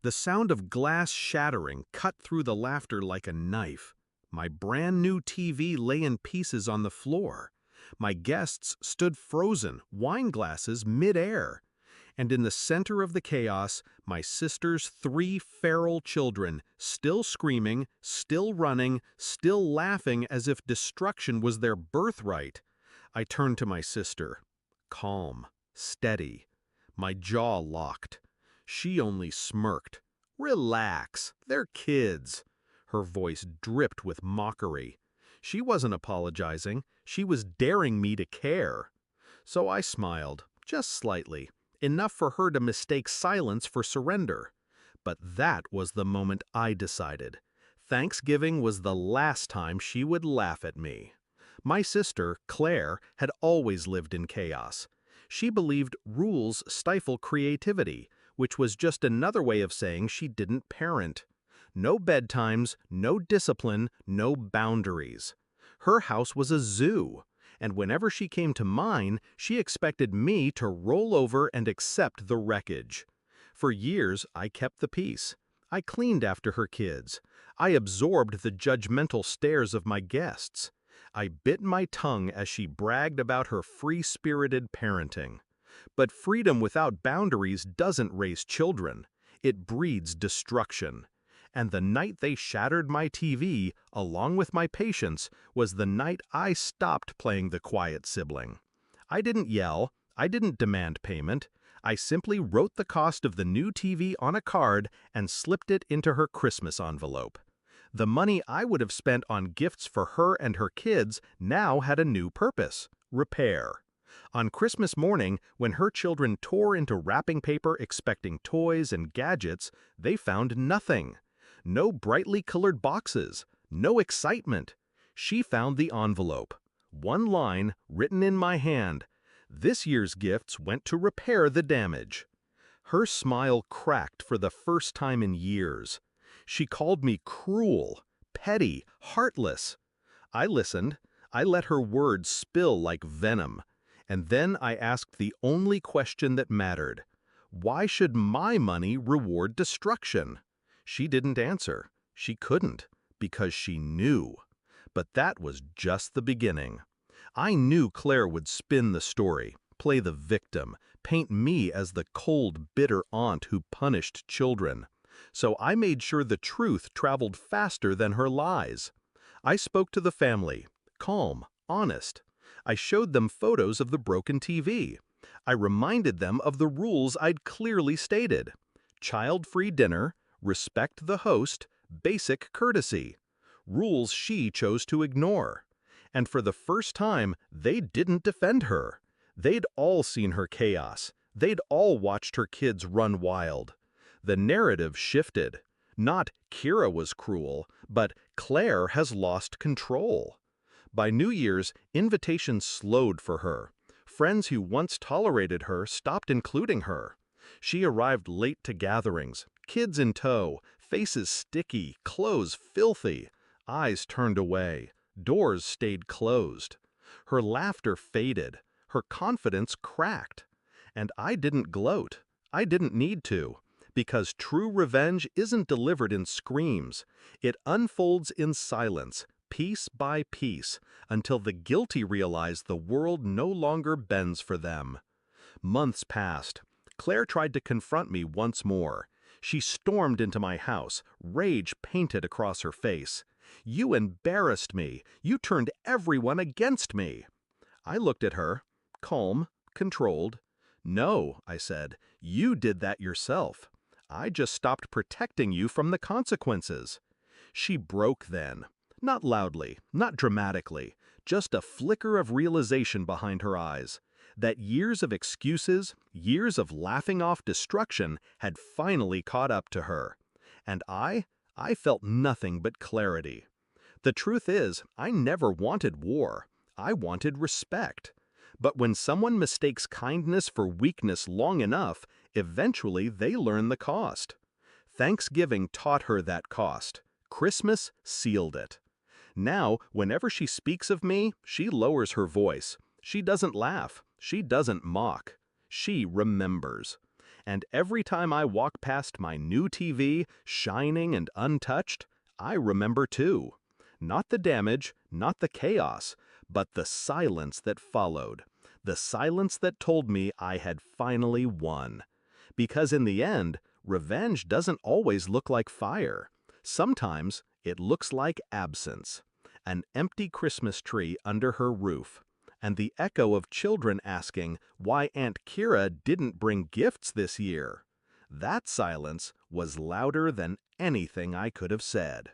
The sound of glass shattering cut through the laughter like a knife. My brand new TV lay in pieces on the floor. My guests stood frozen, wine glasses mid-air. And in the center of the chaos, my sister's 3 feral children, still screaming, still running, still laughing as if destruction was their birthright. I turned to my sister, calm, steady, my jaw locked. She only smirked. "Relax, they're kids." Her voice dripped with mockery. She wasn't apologizing, she was daring me to care. So I smiled, just slightly, enough for her to mistake silence for surrender. But that was the moment I decided. Thanksgiving was the last time she would laugh at me. My sister, Claire, had always lived in chaos. She believed rules stifle creativity, which was just another way of saying she didn't parent. No bedtimes, no discipline, no boundaries. Her house was a zoo, and whenever she came to mine, she expected me to roll over and accept the wreckage. For years, I kept the peace. I cleaned after her kids. I absorbed the judgmental stares of my guests. I bit my tongue as she bragged about her free-spirited parenting. But freedom without boundaries doesn't raise children. It breeds destruction. And the night they shattered my TV, along with my patience, was the night I stopped playing the quiet sibling. I didn't yell. I didn't demand payment. I simply wrote the cost of the new TV on a card and slipped it into her Christmas envelope. The money I would have spent on gifts for her and her kids now had a new purpose: repair. On Christmas morning, when her children tore into wrapping paper expecting toys and gadgets, they found nothing. No brightly colored boxes, no excitement. She found the envelope. One line, written in my hand: "This year's gifts went to repair the damage." Her smile cracked for the first time in years. She called me cruel, petty, heartless. I listened. I let her words spill like venom. And then I asked the only question that mattered. Why should my money reward destruction? She didn't answer. She couldn't, because she knew. But that was just the beginning. I knew Claire would spin the story, play the victim, paint me as the cold, bitter aunt who punished children. So I made sure the truth traveled faster than her lies. I spoke to the family, calm, honest. I showed them photos of the broken TV. I reminded them of the rules I'd clearly stated: child-free dinner, respect the host, basic courtesy. Rules she chose to ignore. And for the first time, they didn't defend her. They'd all seen her chaos. They'd all watched her kids run wild. The narrative shifted. Not "Kira was cruel," but "Claire has lost control." By New Year's, invitations slowed for her. Friends who once tolerated her stopped including her. She arrived late to gatherings, kids in tow, faces sticky, clothes filthy, eyes turned away, doors stayed closed. Her laughter faded, her confidence cracked. And I didn't gloat. I didn't need to. Because true revenge isn't delivered in screams. It unfolds in silence, piece by piece, until the guilty realize the world no longer bends for them. Months passed. Claire tried to confront me once more. She stormed into my house, rage painted across her face. "You embarrassed me. You turned everyone against me." I looked at her, calm, controlled. "No," I said, "you did that yourself. I just stopped protecting you from the consequences." She broke then. Not loudly, not dramatically, just a flicker of realization behind her eyes. That years of excuses, years of laughing off destruction had finally caught up to her. And I felt nothing but clarity. The truth is, I never wanted war. I wanted respect. But when someone mistakes kindness for weakness long enough, eventually they learn the cost. Thanksgiving taught her that cost. Christmas sealed it. Now, whenever she speaks of me, she lowers her voice. She doesn't laugh. She doesn't mock. She remembers. And every time I walk past my new TV, shining and untouched, I remember too. Not the damage, not the chaos, but the silence that followed. The silence that told me I had finally won. Because in the end, revenge doesn't always look like fire. Sometimes it looks like absence. An empty Christmas tree under her roof. And the echo of children asking why Aunt Kira didn't bring gifts this year. That silence was louder than anything I could have said.